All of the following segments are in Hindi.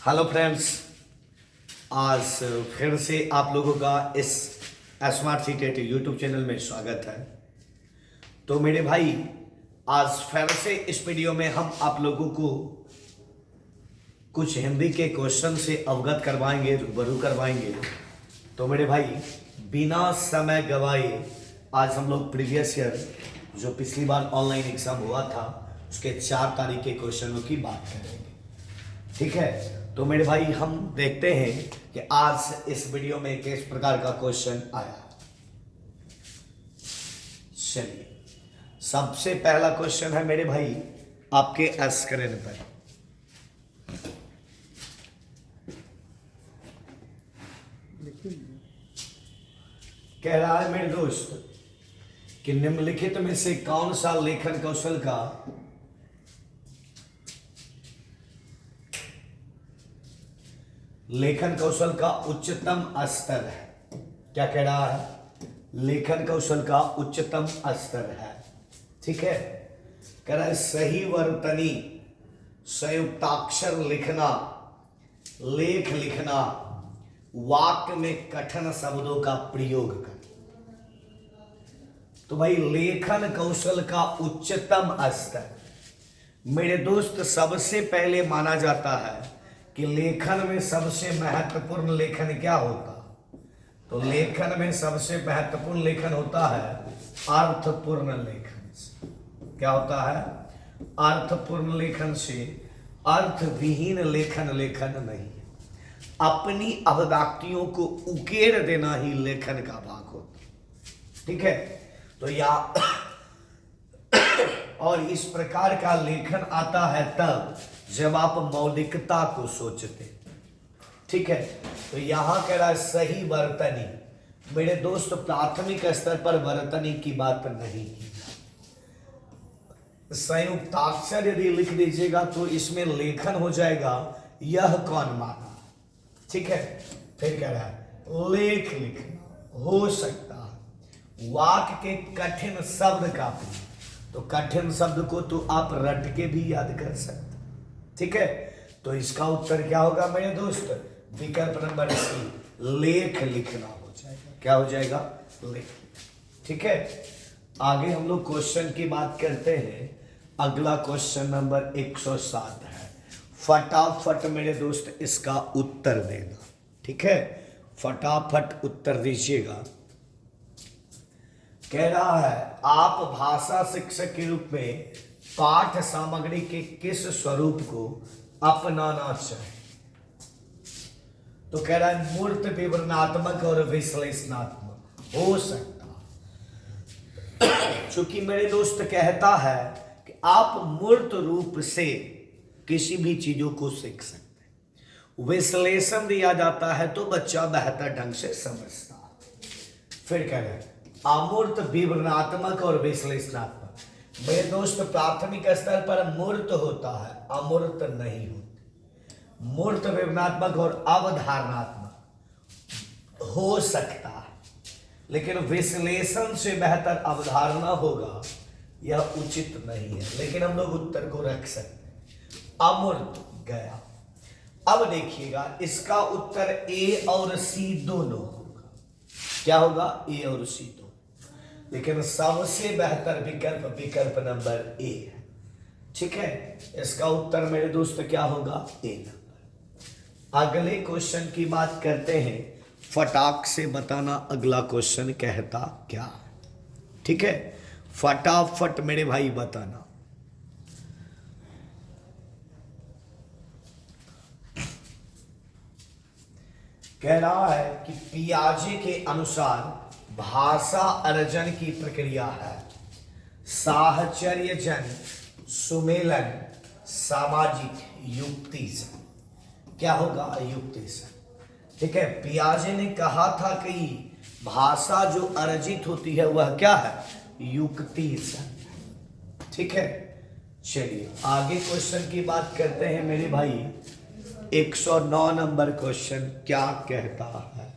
Hello friends. आज फिर से आप लोगों का इस स्मार्ट सिटी यूट्यूब चैनल में स्वागत है। तो मेरे भाई, आज फिर से इस वीडियो में हम आप लोगों को कुछ हिंदी के क्वेश्चन से अवगत करवाएंगे, रूबरू करवाएंगे। तो मेरे भाई, बिना समय गवाए आज हम लोग प्रीवियस ईयर जो पिछली बार ऑनलाइन एग्जाम हुआ था उसके 4 तारीख के क्वेश्चनों की बात करेंगे। ठीक है, तो मेरे भाई हम देखते हैं कि आज इस वीडियो में किस प्रकार का क्वेश्चन आया। चलिए, सबसे पहला क्वेश्चन है मेरे भाई आपके स्क्रीन पर। कह रहा है मेरे दोस्त कि निम्नलिखित में से कौन सा लेखन कौशल का उच्चतम स्तर है। क्या कह रहा है? लेखन कौशल का उच्चतम स्तर है। ठीक है, कह रहा है सही वर्तनी, संयुक्ताक्षर लिखना, लेख लिखना, वाक्य में कठिन शब्दों का प्रयोग करना। तो भाई, लेखन कौशल का उच्चतम स्तर मेरे दोस्त सबसे पहले माना जाता है कि लेखन में सबसे महत्वपूर्ण लेखन क्या होता? तो लेखन में सबसे महत्वपूर्ण लेखन होता है अर्थपूर्ण लेखन से। क्या होता है? अर्थपूर्ण लेखन से। अर्थविहीन लेखन लेखन नहीं है। अपनी अभिव्यक्तियों को उकेर देना ही लेखन का भाग होता। ठीक है, तो या और इस प्रकार का लेखन आता है तब जब आप मौलिकता को सोचते। ठीक है, तो यहां कह रहा है सही वर्तनी। मेरे दोस्त, प्राथमिक स्तर पर वर्तनी की बात नहीं की। संयुक्ताक्षर यदि लिख दीजिएगा तो इसमें लेखन हो जाएगा यह कौन माना। ठीक है, फिर कह रहा है लेख लिखना हो सकता है, वाक्य के कठिन शब्द का प्रयोग। तो कठिन शब्द को तो आप रट के भी याद कर सकते। ठीक है, तो इसका उत्तर क्या होगा मेरे दोस्त? विकल्प नंबर सी, लेख लिखना हो जाएगा। क्या हो जाएगा? लेख। ठीक है, आगे हम लोग क्वेश्चन की बात करते हैं। अगला क्वेश्चन नंबर 107 है। फटाफट मेरे दोस्त इसका उत्तर देना। ठीक है, फटाफट उत्तर दीजिएगा। कह रहा है आप भाषा शिक्षक के रूप में पाठ सामग्री के किस स्वरूप को अपनाना चाहिए? तो कह रहा है मूर्त, विवरणात्मक और विश्लेषणात्मक हो सकता। चूंकि मेरे दोस्त कहता है कि आप मूर्त रूप से किसी भी चीजों को सीख सकते हैं। विश्लेषण दिया जाता है तो बच्चा बेहतर ढंग से समझता है। फिर कह रहे हैं अमूर्त, विवरणात्मक और विश्लेषणात्मक। मेरे दोस्त, प्राथमिक स्तर पर मूर्त होता है, अमूर्त नहीं होती। मूर्त, विवरणात्मक और अवधारणात्मक हो सकता है, लेकिन विश्लेषण से बेहतर अवधारणा होगा यह उचित नहीं है। लेकिन हम लोग उत्तर को रख सकते हैं। अमूर्त गया। अब देखिएगा, इसका उत्तर ए और सी दोनों होगा। क्या होगा? ए और सी दोनों। लेकिन सबसे बेहतर विकल्प नंबर ए है। ठीक है, इसका उत्तर मेरे दोस्त क्या होगा? ए नंबर। अगले क्वेश्चन की बात करते हैं। फटाक से बताना अगला क्वेश्चन कहता क्या है। ठीक है, फटाफट मेरे भाई बताना। कह रहा है कि पियाजे के अनुसार भाषा अर्जन की प्रक्रिया है साहचर्यजन, सुमेलन, सामाजिक, युक्ति से। क्या होगा? युक्ति से। ठीक है, पियाजे ने कहा था कि भाषा जो अर्जित होती है वह क्या है? युक्ति से। ठीक है, चलिए आगे क्वेश्चन की बात करते हैं मेरे भाई। 109 नंबर क्वेश्चन क्या कहता है?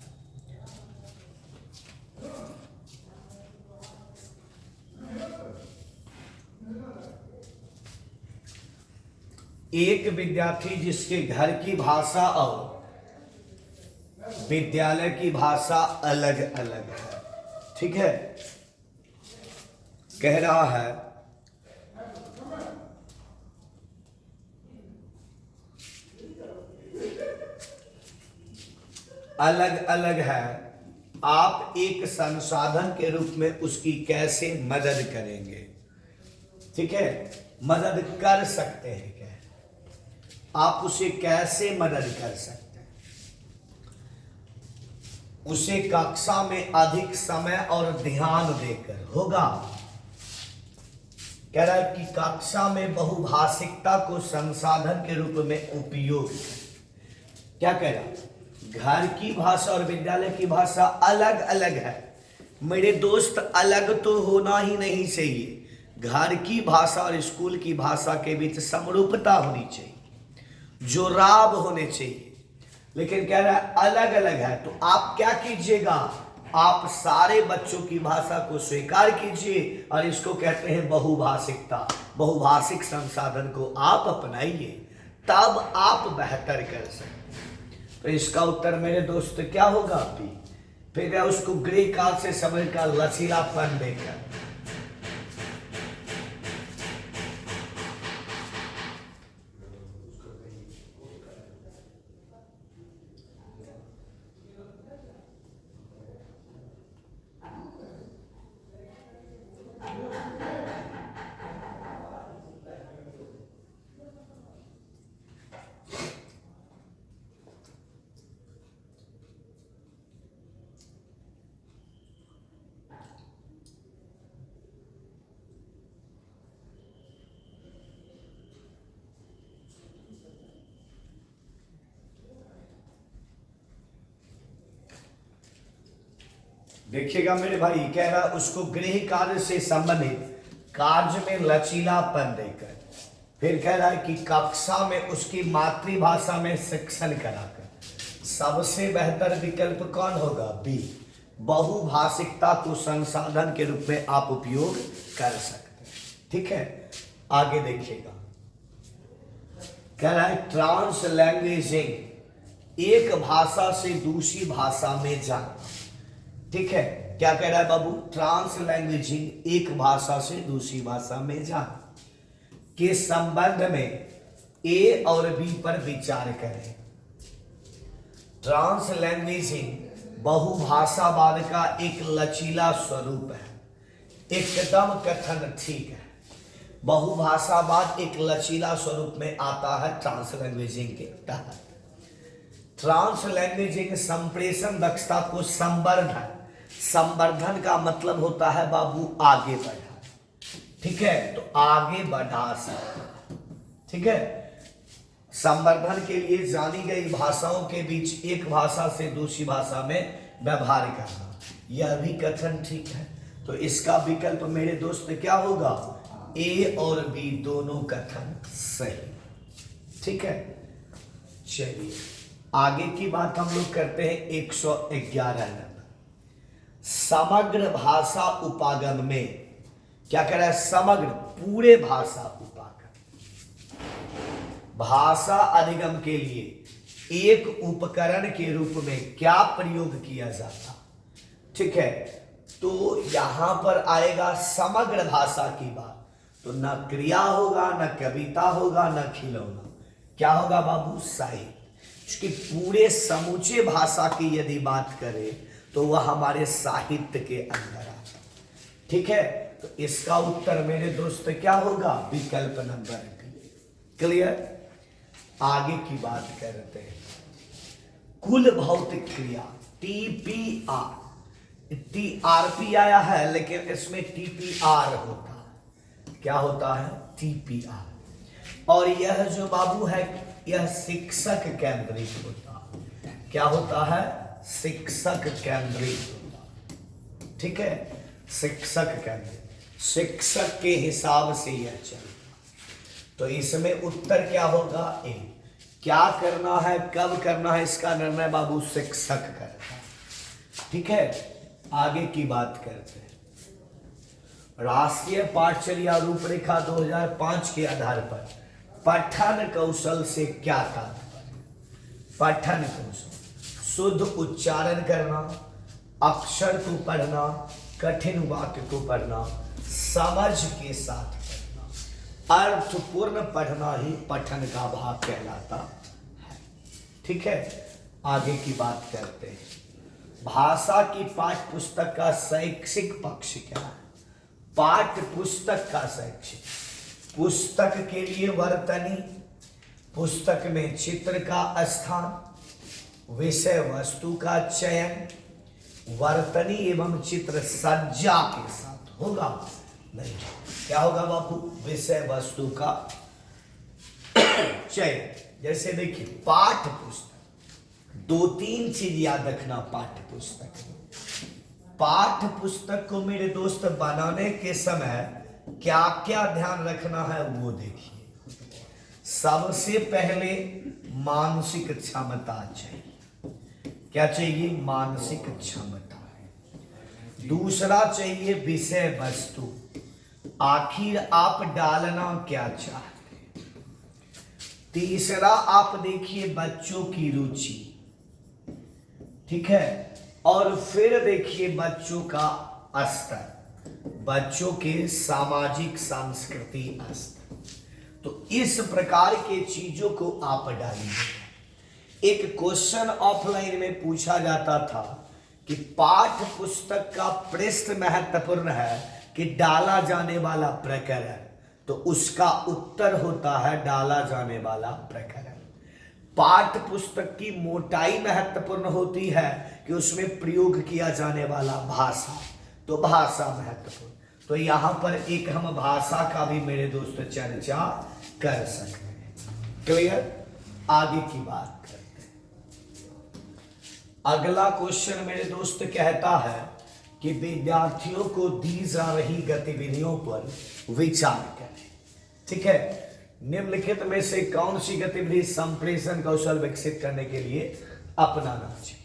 एक विद्यार्थी जिसके घर की भाषा और विद्यालय की भाषा अलग अलग है, ठीक है, कह रहा है अलग अलग है, आप एक संसाधन के रूप में उसकी कैसे मदद करेंगे, ठीक है, मदद कर सकते हैं क्या, आप उसे कैसे मदद कर सकते हैं, उसे कक्षा में अधिक समय और ध्यान देकर होगा। कह रहा है कि कक्षा में बहुभाषिकता को संसाधन के रूप में उपयोग करें। क्या कह रहा है, घर की भाषा और विद्यालय की भाषा अलग अलग है मेरे दोस्त, अलग तो होना ही नहीं चाहिए, घर की भाषा और स्कूल की भाषा के बीच समरूपता होनी चाहिए, जोराब होने चाहिए, लेकिन कह रहा है अलग अलग है। तो आप क्या कीजिएगा, आप सारे बच्चों की भाषा को स्वीकार कीजिए और इसको कहते हैं बहुभाषिकता, बहुभाषिक संसाधन को आप अपनाइए, तब आप बेहतर कर सकते हैं। तो इसका उत्तर मेरे दोस्त क्या होगा, बी। फिर उसको ग्रे कार से समझ का लचीलापन देकर, देखिएगा मेरे भाई, कह रहा उसको गृह कार्य से संबंधित कार्य में लचीलापन देकर, फिर कह रहा है कि कक्षा में उसकी मातृभाषा में शिक्षण कराकर। सबसे बेहतर विकल्प कौन होगा, बी। बहुभाषिकता को संसाधन के रूप में आप उपयोग कर सकते हैं, ठीक है। आगे देखिएगा, कह रहा है ट्रांस लैंग्वेजिंग, एक भाषा से दूसरी भाषा में जाना, ठीक है। क्या कह रहा है बाबू, ट्रांस लैंग्वेजिंग, एक भाषा से दूसरी भाषा में जाना के संबंध में ए और बी पर विचार करें। ट्रांस लैंग्वेजिंग बहुभाषावाद का एक लचीला स्वरूप है, एकदम कथन ठीक है। बहुभाषावाद एक लचीला स्वरूप में आता है ट्रांस लैंग्वेजिंग के तहत। ट्रांस लैंग्वेजिंग संप्रेषण दक्षता को संवर्धन, संवर्धन का मतलब होता है बाबू आगे बढ़ा, ठीक है, तो आगे बढ़ा सकता, ठीक है। संवर्धन के लिए जानी गई भाषाओं के बीच एक भाषा से दूसरी भाषा में व्यवहार करना, यह भी कथन ठीक है। तो इसका विकल्प मेरे दोस्त क्या होगा, ए और बी दोनों कथन सही, ठीक है। चलिए आगे की बात हम लोग करते हैं 111 नंबर, समग्र भाषा उपागम में। क्या कह रहा है, समग्र पूरे भाषा उपागम, भाषा अधिगम के लिए एक उपकरण के रूप में क्या प्रयोग किया जाता, ठीक है। तो यहां पर आएगा समग्र भाषा की बात, तो न क्रिया होगा, न कविता होगा, न खिलौना, क्या होगा बाबू, साहित्य। उसकी पूरे समूचे भाषा की यदि बात करें तो वह हमारे साहित्य के अंदर आता, ठीक है। तो इसका उत्तर मेरे दोस्त क्या होगा, विकल्प नंबर बी। क्लियर। आगे की बात करते हैं, कुल भौतिक क्रिया TPR, TRP आया है लेकिन इसमें TPR होता है, क्या होता है, TPR। और यह जो बाबू है यह शिक्षक केंद्रित होता है, क्या होता है, शिक्षक केंद्रित होता, ठीक है, शिक्षक केंद्रित, शिक्षक के हिसाब से यह चलता। तो इसमें उत्तर क्या होगा, ए। क्या करना है, कब करना है, इसका निर्णय बाबू शिक्षक करता है, ठीक है। आगे की बात करते हैं, राष्ट्रीय पाठचर्या रूपरेखा 2005 के आधार पर पठन कौशल से क्या तात्पर्य? पठन कौशल शुद्ध उच्चारण करना, अक्षर को पढ़ना, कठिन वाक्य को पढ़ना, समझ के साथ पढ़ना, अर्थपूर्ण पढ़ना ही पठन का भाग कहलाता है। ठीक है, आगे की बात करते हैं। भाषा की पाठ्य पुस्तक का शैक्षिक पक्ष क्या है? पाठ्य पुस्तक का शैक्षिक, पुस्तक के लिए वर्तनी, पुस्तक में चित्र का स्थान, विषय वस्तु का चयन, वर्तनी एवं चित्र सज्जा के साथ होगा नहीं। क्या होगा बाबू? विषय वस्तु का चयन। जैसे देखिए पाठ्य पुस्तक, 2-3 चीज याद रखना पाठ्य पुस्तक में। पाठ्य पुस्तक को मेरे दोस्त बनाने के समय क्या क्या ध्यान रखना है वो देखिए। सबसे पहले मानसिक क्षमता चाहिए। क्या चाहिए? मानसिक क्षमता। दूसरा चाहिए विषय वस्तु, आखिर आप डालना क्या चाहते हैं। तीसरा आप देखिए बच्चों की रुचि, ठीक है, और फिर देखिए बच्चों का स्तर, बच्चों के सामाजिक सांस्कृतिक स्तर। तो इस प्रकार के चीजों को आप डालिए। एक क्वेश्चन ऑफलाइन में पूछा जाता था कि पाठ्य पुस्तक का पृष्ठ महत्वपूर्ण है कि डाला जाने वाला प्रकरण, तो उसका उत्तर होता है डाला जाने वाला प्रकरण। पाठ्य पुस्तक की मोटाई महत्वपूर्ण होती है कि उसमें प्रयोग किया जाने वाला भाषा, तो भाषा महत्वपूर्ण। तो यहां पर एक हम भाषा का भी मेरे दोस्त चर्चा कर सकते हैं। क्लियर? आगे की बात करते हैं। अगला क्वेश्चन मेरे दोस्त कहता है कि विद्यार्थियों को दी जा रही गतिविधियों पर विचार करें। ठीक है, निम्नलिखित में से कौन सी गतिविधि संप्रेषण कौशल विकसित करने के लिए अपनाना चाहिए?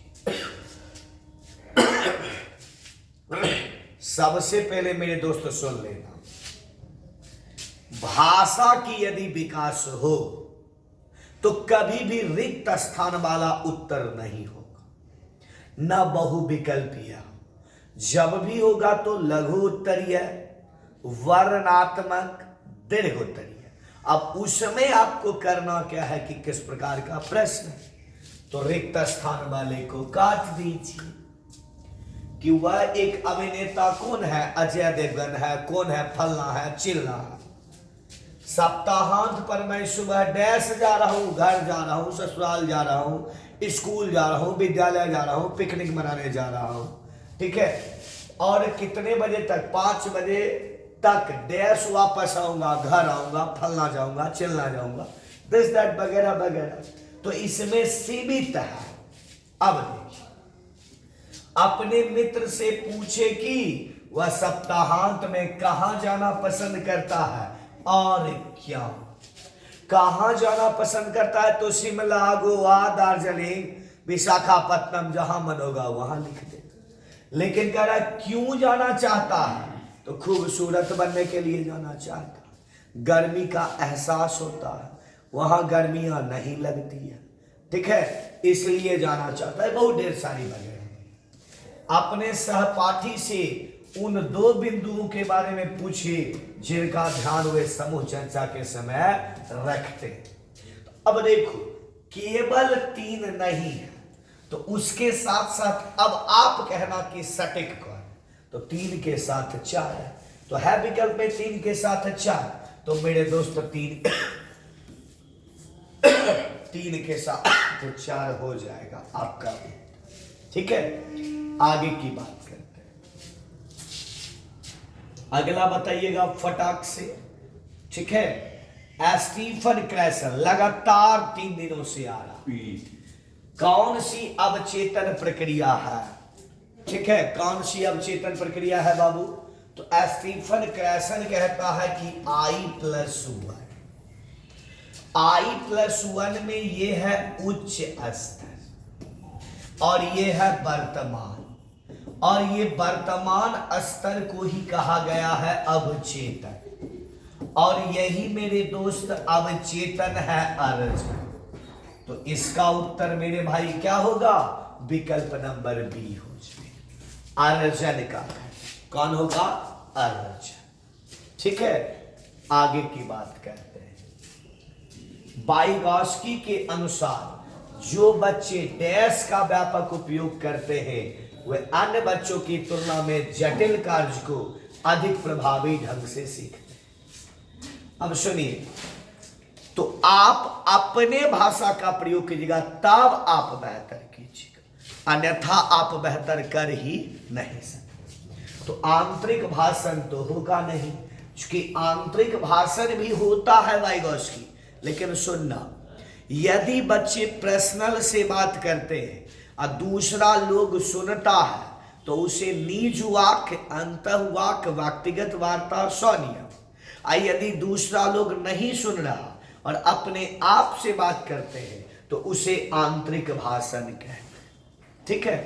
सबसे पहले मेरे दोस्तों सुन लेना, भाषा की यदि विकास हो तो कभी भी रिक्त स्थान वाला उत्तर नहीं होगा, न बहुविकल्पीय। जब भी होगा तो लघु उत्तरीय, वर्णनात्मक, दीर्घ उत्तरीय। अब उसमें आपको करना क्या है कि किस प्रकार का प्रश्न है, तो रिक्त स्थान वाले को काट दीजिए। कि वह एक अभिनेता कौन है? अजय देवगन है, कौन है? फलना है, चिलना है। सप्ताहांत पर मैं सुबह डैश जा रहा हूं, घर जा रहा हूं, ससुराल जा रहा हूं, स्कूल जा रहा हूं, विद्यालय जा रहा हूं, पिकनिक मनाने जा रहा हूं। ठीक है, और कितने बजे तक? 5 बजे तक डैश वापस आऊंगा, घर आऊंगा, फलना जाऊंगा, चिलना जाऊंगा, दिस दैट वगैरह वगैरह। तो इसमें सीमित है। अब देखिए, अपने मित्र से पूछे कि वह सप्ताहांत में कहां जाना पसंद करता है और क्या। कहां जाना पसंद करता है तो शिमला, गोवा, दार्जिलिंग, विशाखापट्टनम, जहां मन होगा वहां लिख दे। लेकिन कह रहा है क्यों जाना चाहता है, तो खूबसूरत बनने के लिए जाना चाहता है। गर्मी का एहसास होता है, वहां गर्मियां नहीं लगती है। ठीक है, इसलिए जाना चाहता है। बहुत ढेर सारी वजह। अपने सहपाठी से उन 2 बिंदुओं के बारे में पूछे जिनका ध्यान वे समूह चर्चा के समय रखते। अब देखो, केवल 3 नहीं है, तो उसके साथ साथ अब आप कहना कि सटीक कौन, तो 3 के साथ 4 है। तो है विकल्प में 3 के साथ 4, तो मेरे दोस्त 3 के साथ तो 4 हो जाएगा आपका। ठीक है, आगे की बात करते हैं। अगला बताइएगा फटाक से। ठीक है, स्टीफन क्रैसन लगातार 3 दिनों से आ रहा। कौन सी अवचेतन प्रक्रिया है? ठीक है, कौन सी अवचेतन प्रक्रिया है बाबू? तो स्टीफन क्रैसन कहता है कि I+1। I+1 में ये है उच्च स्तर और ये है वर्तमान, और ये वर्तमान स्तर को ही कहा गया है अवचेतन। और यही मेरे दोस्त अवचेतन है अर्जुन। तो इसका उत्तर मेरे भाई क्या होगा? विकल्प नंबर बी हो जाएगा, अर्जुन का। कौन होगा? अर्जुन। ठीक है, आगे की बात करते हैं। वाइगॉस्की के अनुसार जो बच्चे डैश का व्यापक उपयोग करते हैं वे अन्य बच्चों की तुलना में जटिल कार्य को अधिक प्रभावी ढंग से सीखते हैं। अब सुनिए, तो आप अपने भाषा का प्रयोग कीजिएगा तब आप बेहतर कीजिएगा, अन्यथा आप बेहतर कर ही नहीं सकते। तो आंतरिक भाषण तो होगा नहीं, क्योंकि आंतरिक भाषण भी होता है वाइगॉस्की। लेकिन सुनना, यदि बच्चे पर्सनल से बात करते हैं और दूसरा लोग सुनता है तो उसे निज वाक्य, अंतःवाक्य, व्यक्तिगत वार्ता, स्वनियम। यदि दूसरा लोग नहीं सुन रहा और अपने आप से बात करते हैं तो उसे आंतरिक भाषण कहते हैं। ठीक है,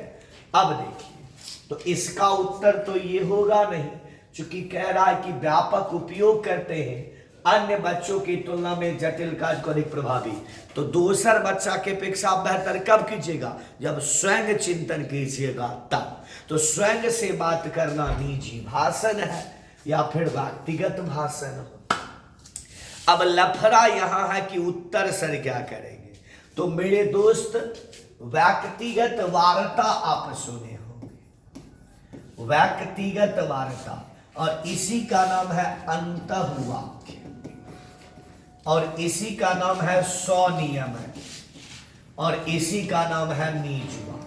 अब देखिए, तो इसका उत्तर तो ये होगा नहीं, क्योंकि कह रहा है कि व्यापक उपयोग करते हैं अन्य बच्चों की तुलना में जटिल कार्य को अधिक प्रभावी। तो दूसर बच्चा के अपेक्षा बेहतर कब कीजिएगा? जब स्वयं चिंतन कीजिएगा तब। तो स्वयं से बात करना निजी भाषण है या फिर व्यक्तिगत भाषण हो। अब लफड़ा यहां है कि उत्तर सर क्या करेंगे? तो मेरे दोस्त, व्यक्तिगत वार्ता आप सुने होंगे, व्यक्तिगत वार्ता, और इसी का नाम है अंतःवाक्य, और इसी का नाम है स्वनियम, और इसी का नाम है निजवा।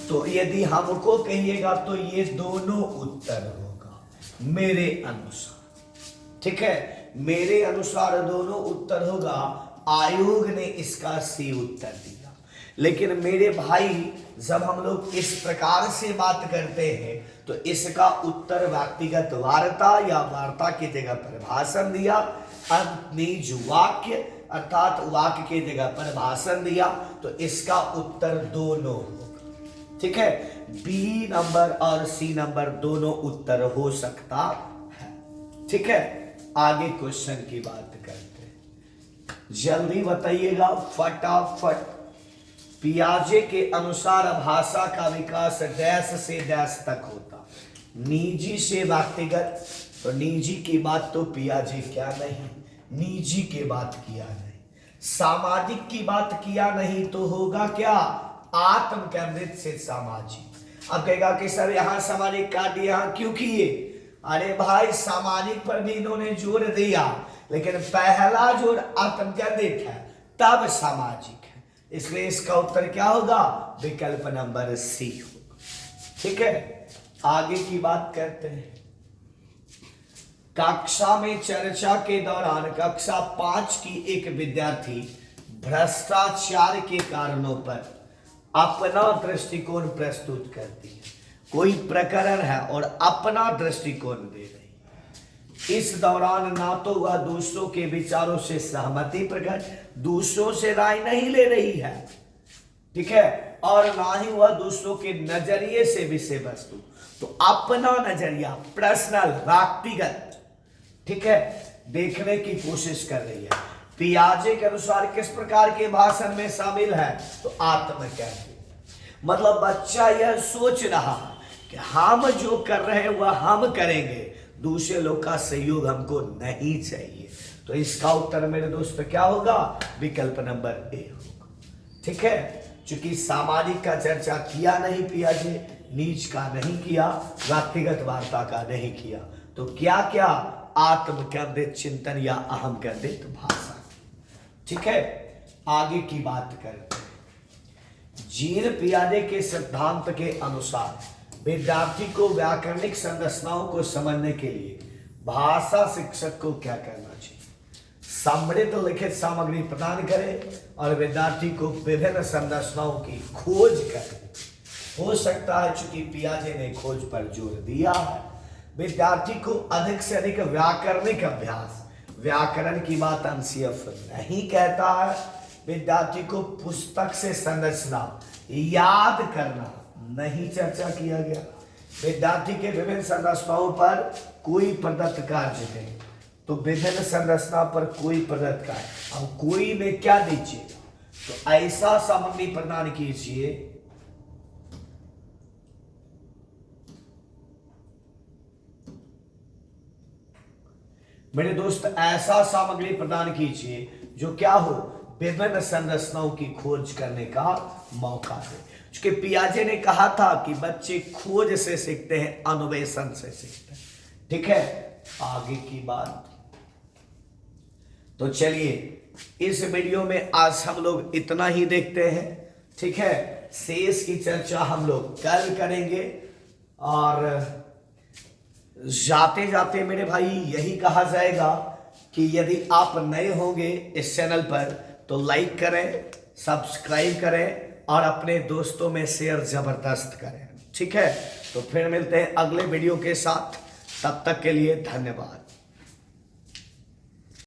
तो यदि हमको कहिएगा तो ये दोनों उत्तर होगा मेरे अनुसार। ठीक है, मेरे अनुसार दोनों उत्तर होगा। आयोग ने इसका सी उत्तर दिया। लेकिन मेरे भाई, जब हम लोग इस प्रकार से बात करते हैं तो इसका उत्तर व्यक्तिगत वार्ता या वार्ता की जगह पर भाषण दिया, निज वाक्य अर्थात वाक्य की जगह पर भाषण दिया, तो इसका उत्तर दोनों होगा। ठीक है, बी नंबर और सी नंबर दोनों उत्तर हो सकता है। ठीक है, आगे क्वेश्चन की बात करते हैं, जल्दी बताइएगा फटाफट। पियाजे के अनुसार भाषा का विकास डैश से डैश तक होता, निजी से व्यक्तिगत। तो निजी की बात तो पियाजे क्या नहीं, निजी की बात किया नहीं, सामाजिक की बात किया नहीं, तो होगा क्या? आत्म केंद्रित से सामाजिक। अब कहेगा कि सर यहां सामाजिक काट दिया, यहां क्यों किए? अरे भाई, सामाजिक पर भी इन्होंने जोर दिया, लेकिन पहला जोर आत्म केंद्रित है, तब सामाजिक है, इसलिए इसका उत्तर क्या होगा? विकल्प नंबर सी होगा। ठीक है, आगे की बात करते हैं। कक्षा में चर्चा के दौरान कक्षा 5 की एक विद्यार्थी भ्रष्टाचार के कारणों पर अपना दृष्टिकोण प्रस्तुत करती है। कोई प्रकरण है और अपना दृष्टिकोण दे रही है। इस दौरान ना तो वह दूसरों के विचारों से सहमति प्रकट, दूसरों से राय नहीं ले रही है, ठीक है, और ना ही वह दूसरों के नजरिए से विषय वस्तु, तो अपना नजरिया, पर्सनल, व्यक्तिगत, ठीक है, देखने की कोशिश कर रही है। पियाजे के अनुसार किस प्रकार के भाषण में शामिल है? तो आत्मकेंद्रित। मतलब बच्चा यह सोच रहा है कि हम जो कर रहे हैं वह हम करेंगे, दूसरे लोग का सहयोग हमको नहीं चाहिए। तो इसका उत्तर मेरे दोस्त क्या होगा? विकल्प नंबर ए होगा। ठीक है, चूंकि सामाजिक का चर्चा किया नहीं पियाजे, नीच का नहीं किया, व्यक्तिगत वार्ता का नहीं किया, तो क्या क्या? आत्म केंद्रित चिंतन या अहम केंद्रित भाषा। ठीक है, आगे की बात करते हैं। जीन पियाजे के सिद्धांत के अनुसार विद्यार्थी को व्याकरणिक संरचनाओं को समझने के लिए भाषा शिक्षक को क्या करना चाहिए? समृद्ध लिखित सामग्री प्रदान करें और विद्यार्थी को विभिन्न संरचनाओं की खोज करें। हो सकता है चूंकि पियाजे ने खोज पर जोर दिया है, विद्यार्थी को अधिक से अधिक व्याकरणिक अभ्यास, व्याकरण की बात एमसीएफ नहीं कहता है, विद्यार्थी को पुस्तक से संरचना याद करना नहीं चर्चा किया गया। विद्यार्थी के विभिन्न संरचनाओं पर कोई प्रदत्त कार्य है तो विभिन्न संरचना पर कोई प्रदत्त का है। अब कोई में क्या दीजिएगा, तो ऐसा सामग्री प्रदान कीजिए मेरे दोस्त, ऐसा सामग्री प्रदान कीजिए जो क्या हो, विभिन्न संरचनाओं की खोज करने का मौका दे। क्योंकि पियाजे ने कहा था कि बच्चे खोज से सीखते हैं, अन्वेषण से सीखते हैं। ठीक है, आगे की बात। तो चलिए इस वीडियो में आज हम लोग इतना ही देखते हैं। ठीक है, शेष की चर्चा हम लोग कल करेंगे। और जाते जाते मेरे भाई यही कहा जाएगा कि यदि आप नए होंगे इस चैनल पर तो लाइक करें, सब्सक्राइब करें और अपने दोस्तों में शेयर जबरदस्त करें। ठीक है, तो फिर मिलते हैं अगले वीडियो के साथ, तब तक के लिए धन्यवाद।